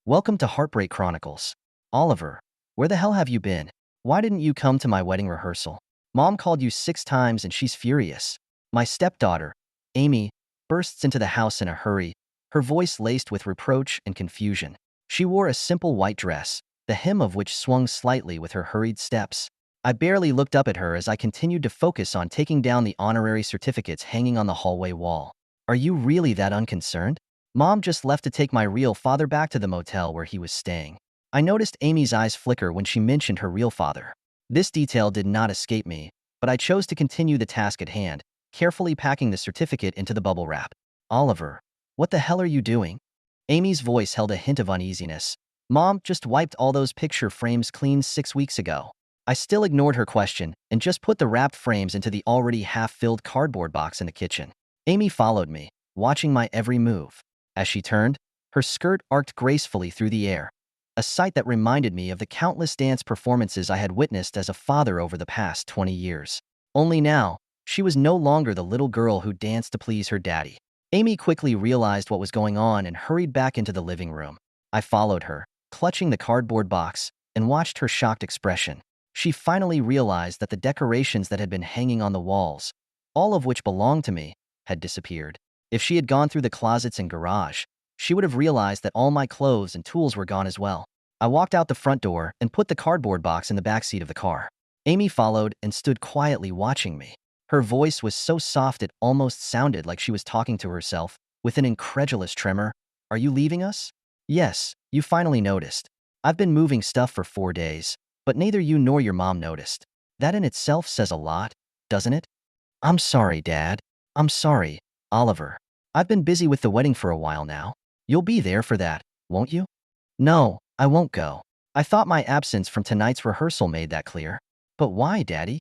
Welcome to Heartbreak Chronicles. Oliver, where the hell have you been? Why didn't you come to my wedding rehearsal? Mom called you 6 times and she's furious. My stepdaughter, Amy, bursts into the house in a hurry, her voice laced with reproach and confusion. She wore a simple white dress, the hem of which swung slightly with her hurried steps. I barely looked up at her as I continued to focus on taking down the honorary certificates hanging on the hallway wall. Are you really that unconcerned? Mom just left to take my real father back to the motel where he was staying. I noticed Amy's eyes flicker when she mentioned her real father. This detail did not escape me, but I chose to continue the task at hand, carefully packing the certificate into the bubble wrap. Oliver, what the hell are you doing? Amy's voice held a hint of uneasiness. Mom just wiped all those picture frames clean 6 weeks ago. I still ignored her question and just put the wrapped frames into the already half-filled cardboard box in the kitchen. Amy followed me, watching my every move. As she turned, her skirt arced gracefully through the air, a sight that reminded me of the countless dance performances I had witnessed as a father over the past 20 years. Only now, she was no longer the little girl who danced to please her daddy. Amy quickly realized what was going on and hurried back into the living room. I followed her, clutching the cardboard box, and watched her shocked expression. She finally realized that the decorations that had been hanging on the walls, all of which belonged to me, had disappeared. If she had gone through the closets and garage, she would have realized that all my clothes and tools were gone as well. I walked out the front door and put the cardboard box in the backseat of the car. Amy followed and stood quietly watching me. Her voice was so soft it almost sounded like she was talking to herself, with an incredulous tremor. Are you leaving us? Yes, you finally noticed. I've been moving stuff for 4 days, but neither you nor your mom noticed. That in itself says a lot, doesn't it? I'm sorry, Dad. I'm sorry, Oliver. I've been busy with the wedding for a while now. You'll be there for that, won't you? No, I won't go. I thought my absence from tonight's rehearsal made that clear. But why, Daddy?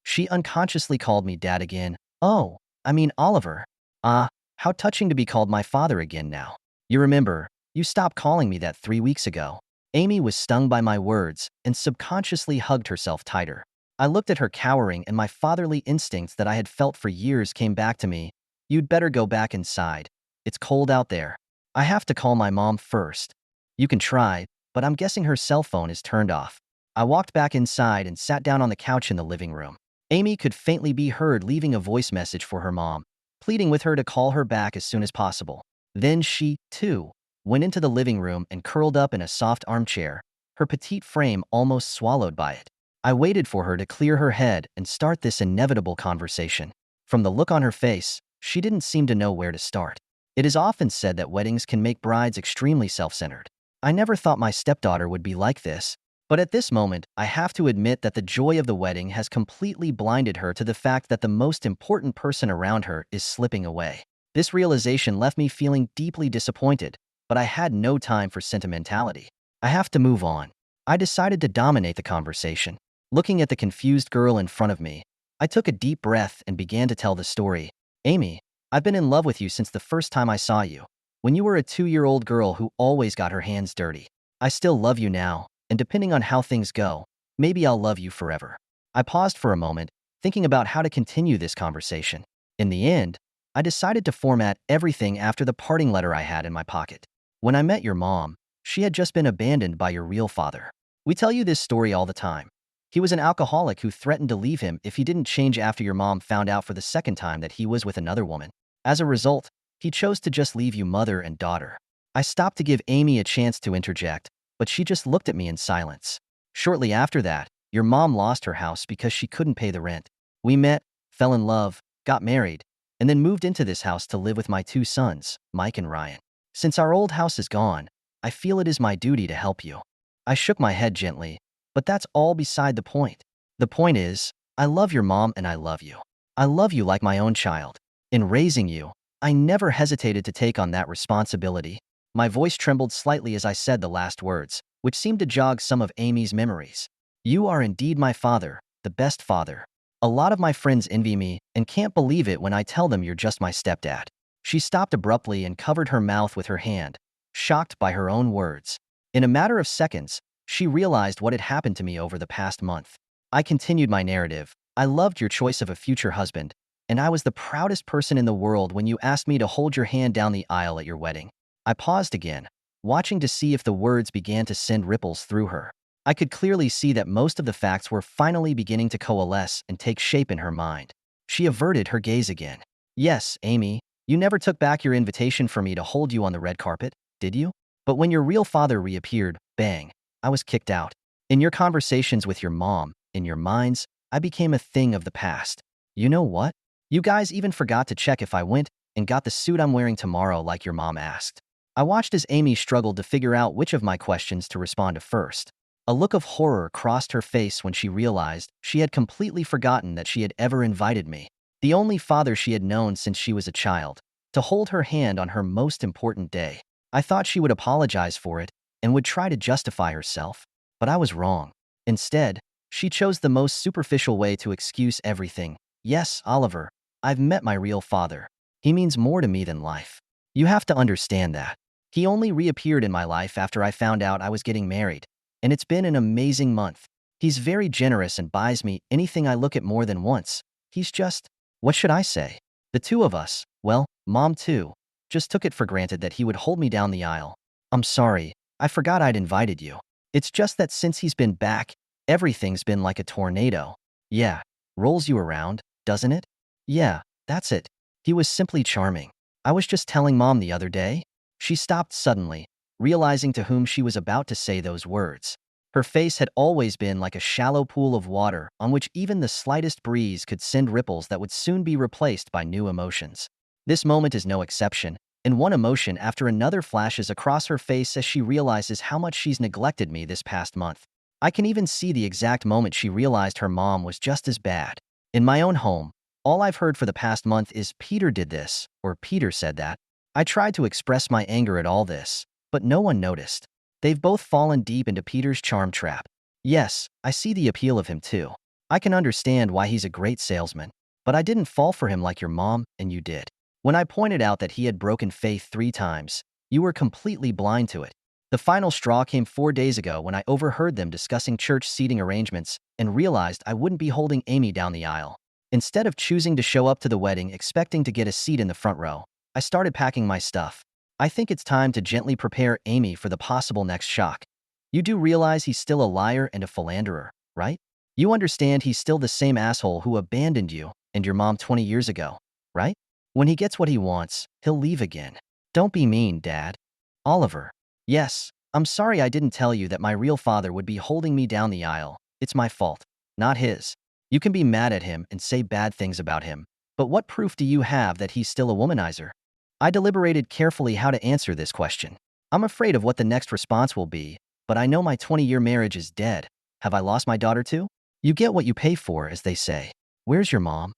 She unconsciously called me Dad again. Oh, I mean Oliver. Ah, how touching to be called my father again now. You remember, you stopped calling me that 3 weeks ago. Amy was stung by my words and subconsciously hugged herself tighter. I looked at her cowering and my fatherly instincts that I had felt for years came back to me. You'd better go back inside. It's cold out there. I have to call my mom first. You can try, but I'm guessing her cell phone is turned off. I walked back inside and sat down on the couch in the living room. Amy could faintly be heard leaving a voice message for her mom, pleading with her to call her back as soon as possible. Then she, too, went into the living room and curled up in a soft armchair, her petite frame almost swallowed by it. I waited for her to clear her head and start this inevitable conversation. From the look on her face, she didn't seem to know where to start. It is often said that weddings can make brides extremely self-centered. I never thought my stepdaughter would be like this, but at this moment, I have to admit that the joy of the wedding has completely blinded her to the fact that the most important person around her is slipping away. This realization left me feeling deeply disappointed, but I had no time for sentimentality. I have to move on. I decided to dominate the conversation. Looking at the confused girl in front of me, I took a deep breath and began to tell the story. Amy, I've been in love with you since the first time I saw you, when you were a 2-year-old girl who always got her hands dirty. I still love you now, and depending on how things go, maybe I'll love you forever. I paused for a moment, thinking about how to continue this conversation. In the end, I decided to format everything after the parting letter I had in my pocket. When I met your mom, she had just been abandoned by your real father. We tell you this story all the time. He was an alcoholic who threatened to leave him if he didn't change after your mom found out for the second time that he was with another woman. As a result, he chose to just leave you mother and daughter. I stopped to give Amy a chance to interject, but she just looked at me in silence. Shortly after that, your mom lost her house because she couldn't pay the rent. We met, fell in love, got married, and then moved into this house to live with my 2 sons, Mike and Ryan. Since our old house is gone, I feel it is my duty to help you. I shook my head gently, but that's all beside the point. The point is, I love your mom and I love you. I love you like my own child. In raising you, I never hesitated to take on that responsibility. My voice trembled slightly as I said the last words, which seemed to jog some of Amy's memories. You are indeed my father, the best father. A lot of my friends envy me and can't believe it when I tell them you're just my stepdad. She stopped abruptly and covered her mouth with her hand, shocked by her own words. In a matter of seconds, she realized what had happened to me over the past month. I continued my narrative. I loved your choice of a future husband, and I was the proudest person in the world when you asked me to hold your hand down the aisle at your wedding. I paused again, watching to see if the words began to send ripples through her. I could clearly see that most of the facts were finally beginning to coalesce and take shape in her mind. She averted her gaze again. Yes, Amy, you never took back your invitation for me to hold you on the red carpet, did you? But when your real father reappeared, bang, I was kicked out. In your conversations with your mom, in your minds, I became a thing of the past. You know what? You guys even forgot to check if I went and got the suit I'm wearing tomorrow like your mom asked. I watched as Amy struggled to figure out which of my questions to respond to first. A look of horror crossed her face when she realized she had completely forgotten that she had ever invited me, the only father she had known since she was a child, to hold her hand on her most important day. I thought she would apologize for it and would try to justify herself, but I was wrong. Instead, she chose the most superficial way to excuse everything. Yes, Oliver, I've met my real father. He means more to me than life. You have to understand that. He only reappeared in my life after I found out I was getting married, and it's been an amazing month. He's very generous and buys me anything I look at more than once. He's just, what should I say? The two of us, well, Mom too, just took it for granted that he would hold me down the aisle. I'm sorry, I forgot I'd invited you. It's just that since he's been back, everything's been like a tornado. Yeah, rolls you around, doesn't it? Yeah, that's it. He was simply charming. I was just telling Mom the other day. She stopped suddenly, realizing to whom she was about to say those words. Her face had always been like a shallow pool of water on which even the slightest breeze could send ripples that would soon be replaced by new emotions. This moment is no exception, and one emotion after another flashes across her face as she realizes how much she's neglected me this past month. I can even see the exact moment she realized her mom was just as bad. In my own home, all I've heard for the past month is Peter did this, or Peter said that. I tried to express my anger at all this, but no one noticed. They've both fallen deep into Peter's charm trap. Yes, I see the appeal of him too. I can understand why he's a great salesman, but I didn't fall for him like your mom and you did. When I pointed out that he had broken faith 3 times, you were completely blind to it. The final straw came 4 days ago when I overheard them discussing church seating arrangements and realized I wouldn't be holding Amy down the aisle. Instead of choosing to show up to the wedding expecting to get a seat in the front row, I started packing my stuff. I think it's time to gently prepare Amy for the possible next shock. You do realize he's still a liar and a philanderer, right? You understand he's still the same asshole who abandoned you and your mom 20 years ago, right? When he gets what he wants, he'll leave again. Don't be mean, Dad. Oliver. Yes, I'm sorry I didn't tell you that my real father would be holding me down the aisle. It's my fault, not his. You can be mad at him and say bad things about him, but what proof do you have that he's still a womanizer? I deliberated carefully how to answer this question. I'm afraid of what the next response will be, but I know my 20-year marriage is dead. Have I lost my daughter too? You get what you pay for, as they say. Where's your mom?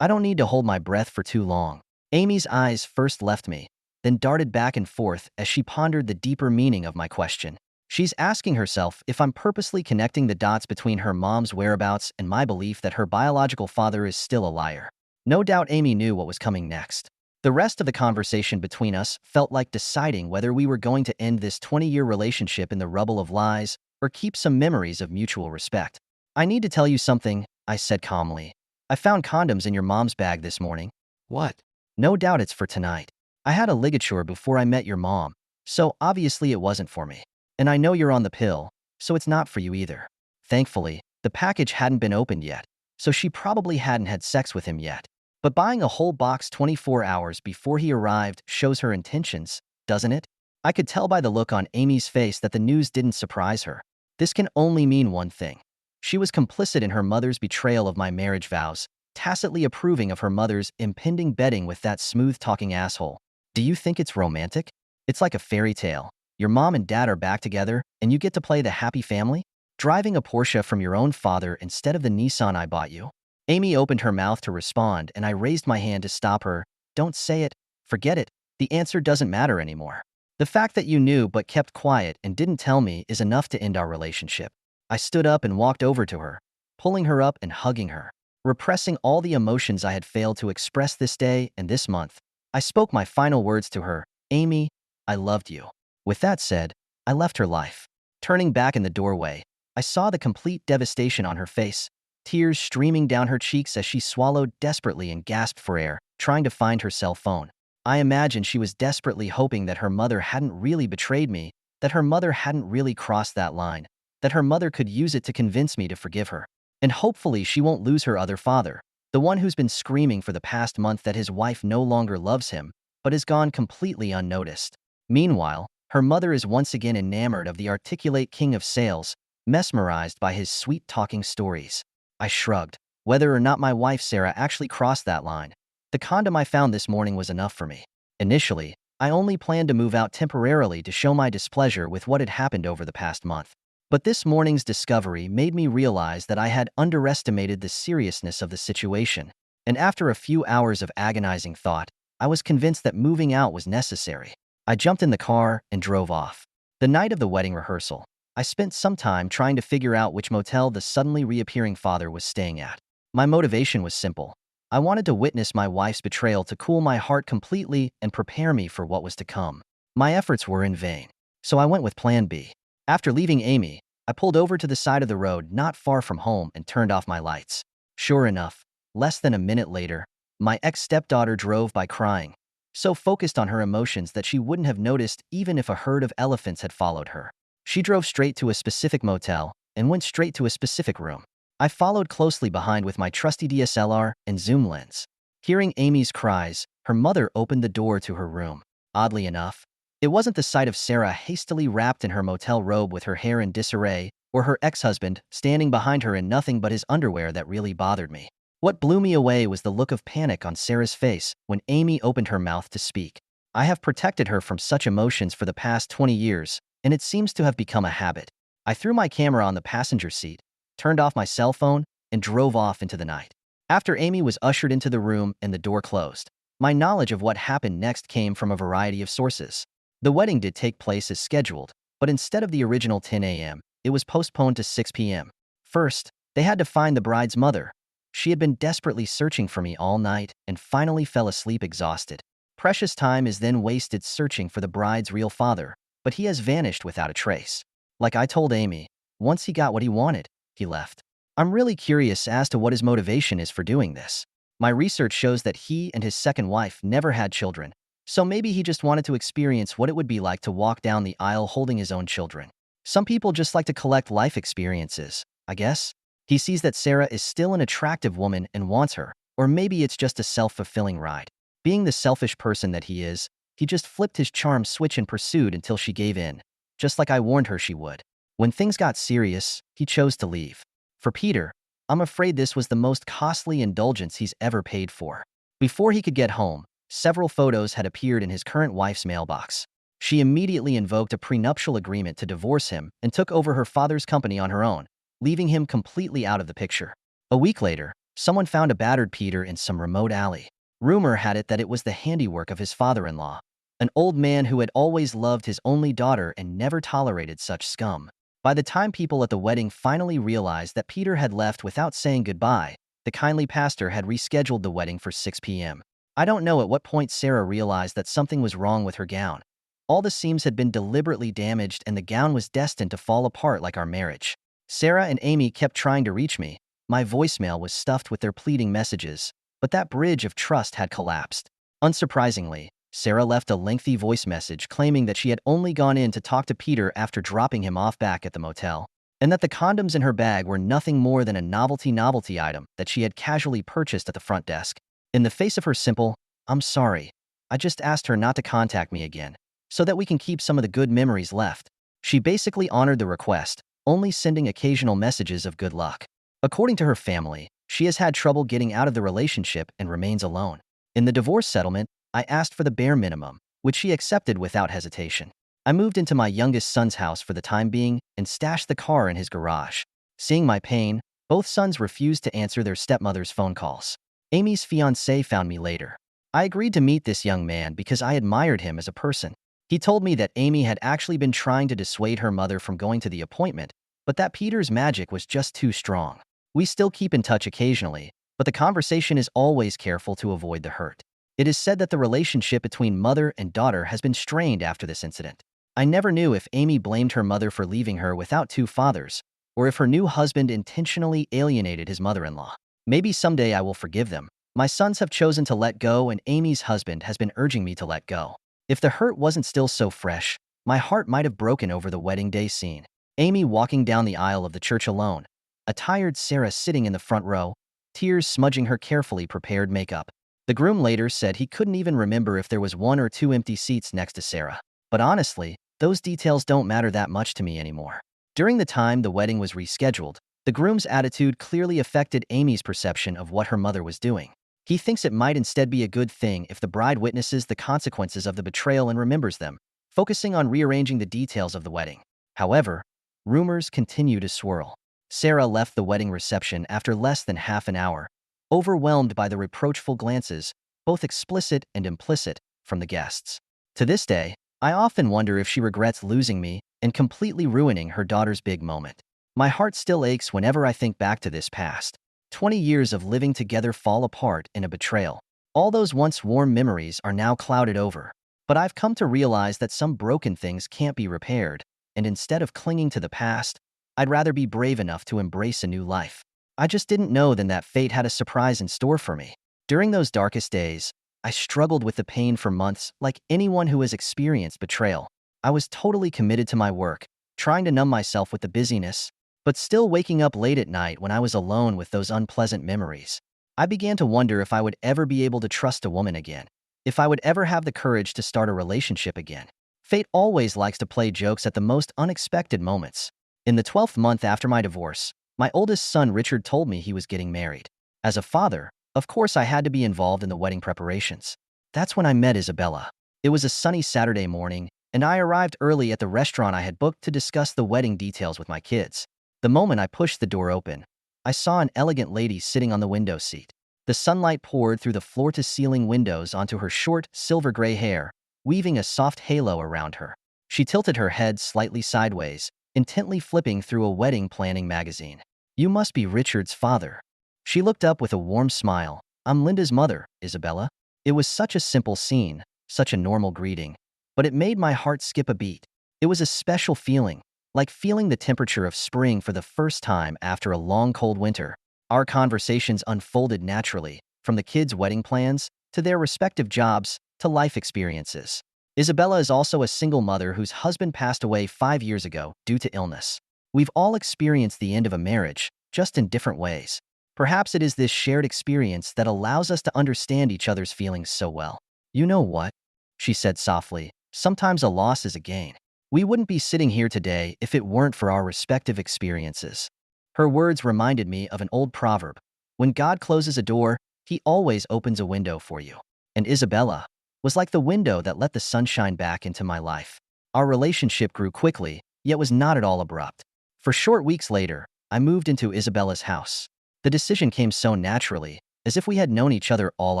I don't need to hold my breath for too long. Amy's eyes first left me, then darted back and forth as she pondered the deeper meaning of my question. She's asking herself if I'm purposely connecting the dots between her mom's whereabouts and my belief that her biological father is still a liar. No doubt Amy knew what was coming next. The rest of the conversation between us felt like deciding whether we were going to end this 20-year relationship in the rubble of lies or keep some memories of mutual respect. I need to tell you something, I said calmly. I found condoms in your mom's bag this morning. What? No doubt it's for tonight. I had a ligature before I met your mom, so obviously it wasn't for me. And I know you're on the pill, so it's not for you either. Thankfully, the package hadn't been opened yet, so she probably hadn't had sex with him yet. But buying a whole box 24 hours before he arrived shows her intentions, doesn't it? I could tell by the look on Amy's face that the news didn't surprise her. This can only mean one thing. She was complicit in her mother's betrayal of my marriage vows, tacitly approving of her mother's impending bedding with that smooth-talking asshole. Do you think it's romantic? It's like a fairy tale. Your mom and dad are back together, and you get to play the happy family? Driving a Porsche from your own father instead of the Nissan I bought you? Amy opened her mouth to respond, and I raised my hand to stop her. Don't say it. Forget it. The answer doesn't matter anymore. The fact that you knew but kept quiet and didn't tell me is enough to end our relationship. I stood up and walked over to her, pulling her up and hugging her. Repressing all the emotions I had failed to express this day and this month, I spoke my final words to her. Amy, I loved you. With that said, I left her life. Turning back in the doorway, I saw the complete devastation on her face, tears streaming down her cheeks as she swallowed desperately and gasped for air, trying to find her cell phone. I imagine she was desperately hoping that her mother hadn't really betrayed me, that her mother hadn't really crossed that line, that her mother could use it to convince me to forgive her. And hopefully she won't lose her other father, the one who's been screaming for the past month that his wife no longer loves him, but has gone completely unnoticed. Meanwhile, her mother is once again enamored of the articulate king of sales, mesmerized by his sweet-talking stories. I shrugged. Whether or not my wife Sarah actually crossed that line, the condom I found this morning was enough for me. Initially, I only planned to move out temporarily to show my displeasure with what had happened over the past month. But this morning's discovery made me realize that I had underestimated the seriousness of the situation, and after a few hours of agonizing thought, I was convinced that moving out was necessary. I jumped in the car and drove off. The night of the wedding rehearsal, I spent some time trying to figure out which motel the suddenly reappearing father was staying at. My motivation was simple. I wanted to witness my wife's betrayal to cool my heart completely and prepare me for what was to come. My efforts were in vain, so I went with Plan B. After leaving Amy, I pulled over to the side of the road not far from home and turned off my lights. Sure enough, less than a minute later, my ex-stepdaughter drove by crying, so focused on her emotions that she wouldn't have noticed even if a herd of elephants had followed her. She drove straight to a specific motel and went straight to a specific room. I followed closely behind with my trusty DSLR and zoom lens. Hearing Amy's cries, her mother opened the door to her room. Oddly enough, it wasn't the sight of Sarah hastily wrapped in her motel robe with her hair in disarray, or her ex-husband standing behind her in nothing but his underwear that really bothered me. What blew me away was the look of panic on Sarah's face when Amy opened her mouth to speak. I have protected her from such emotions for the past 20 years, and it seems to have become a habit. I threw my camera on the passenger seat, turned off my cell phone, and drove off into the night. After Amy was ushered into the room and the door closed, my knowledge of what happened next came from a variety of sources. The wedding did take place as scheduled, but instead of the original 10 a.m., it was postponed to 6 p.m. First, they had to find the bride's mother. She had been desperately searching for me all night and finally fell asleep exhausted. Precious time is then wasted searching for the bride's real father, but he has vanished without a trace. Like I told Amy, once he got what he wanted, he left. I'm really curious as to what his motivation is for doing this. My research shows that he and his second wife never had children, so maybe he just wanted to experience what it would be like to walk down the aisle holding his own children. Some people just like to collect life experiences, I guess. He sees that Sarah is still an attractive woman and wants her, or maybe it's just a self-fulfilling ride. Being the selfish person that he is, he just flipped his charm switch and pursued until she gave in, just like I warned her she would. When things got serious, he chose to leave. For Peter, I'm afraid this was the most costly indulgence he's ever paid for. Before he could get home, several photos had appeared in his current wife's mailbox. She immediately invoked a prenuptial agreement to divorce him and took over her father's company on her own, leaving him completely out of the picture. A week later, someone found a battered Peter in some remote alley. Rumor had it that it was the handiwork of his father-in-law, an old man who had always loved his only daughter and never tolerated such scum. By the time people at the wedding finally realized that Peter had left without saying goodbye, the kindly pastor had rescheduled the wedding for 6 p.m. I don't know at what point Sarah realized that something was wrong with her gown. All the seams had been deliberately damaged and the gown was destined to fall apart like our marriage. Sarah and Amy kept trying to reach me. My voicemail was stuffed with their pleading messages, but that bridge of trust had collapsed. Unsurprisingly, Sarah left a lengthy voice message claiming that she had only gone in to talk to Peter after dropping him off back at the motel, and that the condoms in her bag were nothing more than a novelty item that she had casually purchased at the front desk. In the face of her simple, "I'm sorry," I just asked her not to contact me again, so that we can keep some of the good memories left. She basically honored the request, only sending occasional messages of good luck. According to her family, she has had trouble getting out of the relationship and remains alone. In the divorce settlement, I asked for the bare minimum, which she accepted without hesitation. I moved into my youngest son's house for the time being and stashed the car in his garage. Seeing my pain, both sons refused to answer their stepmother's phone calls. Amy's fiancé found me later. I agreed to meet this young man because I admired him as a person. He told me that Amy had actually been trying to dissuade her mother from going to the appointment, but that Peter's magic was just too strong. We still keep in touch occasionally, but the conversation is always careful to avoid the hurt. It is said that the relationship between mother and daughter has been strained after this incident. I never knew if Amy blamed her mother for leaving her without two fathers, or if her new husband intentionally alienated his mother-in-law. Maybe someday I will forgive them, My sons have chosen to let go, and Amy's husband has been urging me to let go. If the hurt wasn't still so fresh, my heart might have broken over the wedding day scene. Amy walking down the aisle of the church alone. A tired Sarah sitting in the front row, tears smudging her carefully prepared makeup. The groom later said he couldn't even remember if there was one or two empty seats next to Sarah. But honestly, those details don't matter that much to me anymore. During the time the wedding was rescheduled, the groom's attitude clearly affected Amy's perception of what her mother was doing. He thinks it might instead be a good thing if the bride witnesses the consequences of the betrayal and remembers them, focusing on rearranging the details of the wedding. However, rumors continue to swirl. Sarah left the wedding reception after less than half an hour, overwhelmed by the reproachful glances, both explicit and implicit, from the guests. To this day, I often wonder if she regrets losing me and completely ruining her daughter's big moment. My heart still aches whenever I think back to this past. 20 years of living together fall apart in a betrayal. All those once warm memories are now clouded over. But I've come to realize that some broken things can't be repaired, and instead of clinging to the past, I'd rather be brave enough to embrace a new life. I just didn't know then that fate had a surprise in store for me. During those darkest days, I struggled with the pain for months like anyone who has experienced betrayal. I was totally committed to my work, trying to numb myself with the busyness, but still waking up late at night when I was alone with those unpleasant memories. I began to wonder if I would ever be able to trust a woman again, if I would ever have the courage to start a relationship again. Fate always likes to play jokes at the most unexpected moments. In the 12th month after my divorce, my oldest son Richard told me he was getting married. As a father, of course I had to be involved in the wedding preparations. That's when I met Isabella. It was a sunny Saturday morning, and I arrived early at the restaurant I had booked to discuss the wedding details with my kids. The moment I pushed the door open, I saw an elegant lady sitting on the window seat. The sunlight poured through the floor-to-ceiling windows onto her short, silver-gray hair, weaving a soft halo around her. She tilted her head slightly sideways, intently flipping through a wedding planning magazine. "You must be Richard's father." She looked up with a warm smile. "I'm Linda's mother, Isabella." It was such a simple scene, such a normal greeting, but it made my heart skip a beat. It was a special feeling, like feeling the temperature of spring for the first time after a long cold winter. Our conversations unfolded naturally, from the kids' wedding plans, to their respective jobs, to life experiences. Isabella is also a single mother whose husband passed away 5 years ago due to illness. We've all experienced the end of a marriage, just in different ways. Perhaps it is this shared experience that allows us to understand each other's feelings so well. "You know what?" she said softly. "Sometimes a loss is a gain. We wouldn't be sitting here today if it weren't for our respective experiences." Her words reminded me of an old proverb. When God closes a door, he always opens a window for you. And Isabella was like the window that let the sunshine back into my life. Our relationship grew quickly, yet was not at all abrupt. For short weeks later, I moved into Isabella's house. The decision came so naturally, as if we had known each other all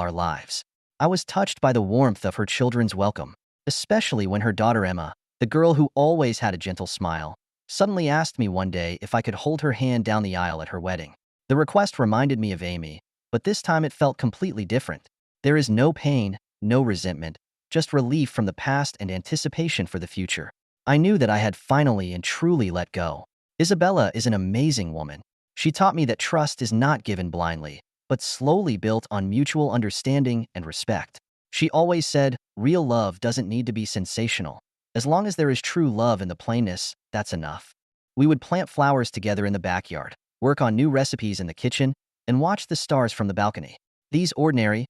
our lives. I was touched by the warmth of her children's welcome, especially when her daughter Emma, the girl who always had a gentle smile, suddenly asked me one day if I could hold her hand down the aisle at her wedding. The request reminded me of Amy, but this time it felt completely different. There is no pain, no resentment, just relief from the past and anticipation for the future. I knew that I had finally and truly let go. Isabella is an amazing woman. She taught me that trust is not given blindly, but slowly built on mutual understanding and respect. She always said, "Real love doesn't need to be sensational. As long as there is true love in the plainness, that's enough." We would plant flowers together in the backyard, work on new recipes in the kitchen, and watch the stars from the balcony. These ordinary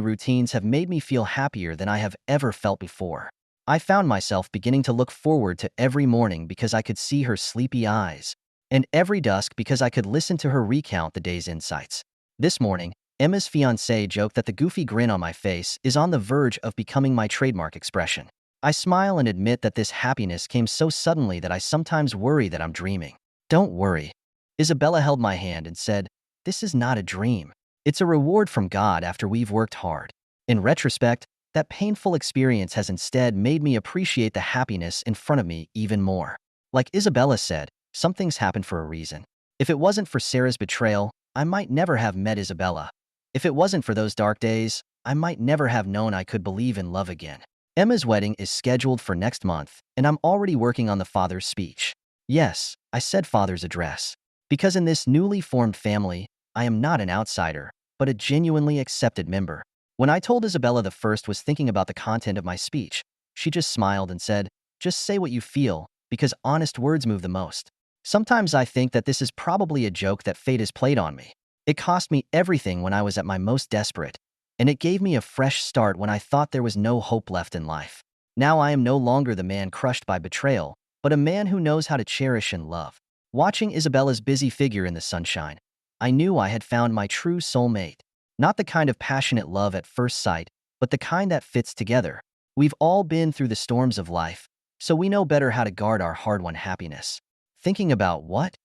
routines have made me feel happier than I have ever felt before. I found myself beginning to look forward to every morning because I could see her sleepy eyes, and every dusk because I could listen to her recount the day's insights. This morning, Emma's fiancé joked that the goofy grin on my face is on the verge of becoming my trademark expression. I smile and admit that this happiness came so suddenly that I sometimes worry that I'm dreaming. "Don't worry." Isabella held my hand and said, "This is not a dream. It's a reward from God after we've worked hard." In retrospect, that painful experience has instead made me appreciate the happiness in front of me even more. Like Isabella said, some things happen for a reason. If it wasn't for Sarah's betrayal, I might never have met Isabella. If it wasn't for those dark days, I might never have known I could believe in love again. Emma's wedding is scheduled for next month, and I'm already working on the father's speech. Yes, I said father's address. Because in this newly formed family, I am not an outsider, but a genuinely accepted member. When I told Isabella the first was thinking about the content of my speech, she just smiled and said, "Just say what you feel, because honest words move the most." Sometimes I think that this is probably a joke that fate has played on me. It cost me everything when I was at my most desperate, and it gave me a fresh start when I thought there was no hope left in life. Now I am no longer the man crushed by betrayal, but a man who knows how to cherish and love. Watching Isabella's busy figure in the sunshine, I knew I had found my true soulmate. Not the kind of passionate love at first sight, but the kind that fits together. We've all been through the storms of life, so we know better how to guard our hard-won happiness. Thinking about what?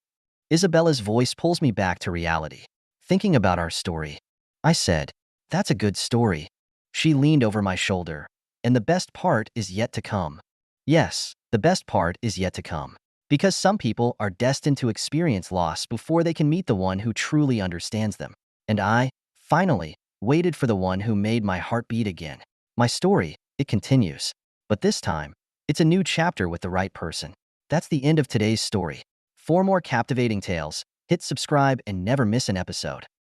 Isabella's voice pulls me back to reality. Thinking about our story. I said, "That's a good story." She leaned over my shoulder. "And the best part is yet to come." Yes, the best part is yet to come. Because some people are destined to experience loss before they can meet the one who truly understands them. And I, finally, waited for the one who made my heart beat again. My story, it continues. But this time, it's a new chapter with the right person. That's the end of today's story. For more captivating tales, hit subscribe and never miss an episode.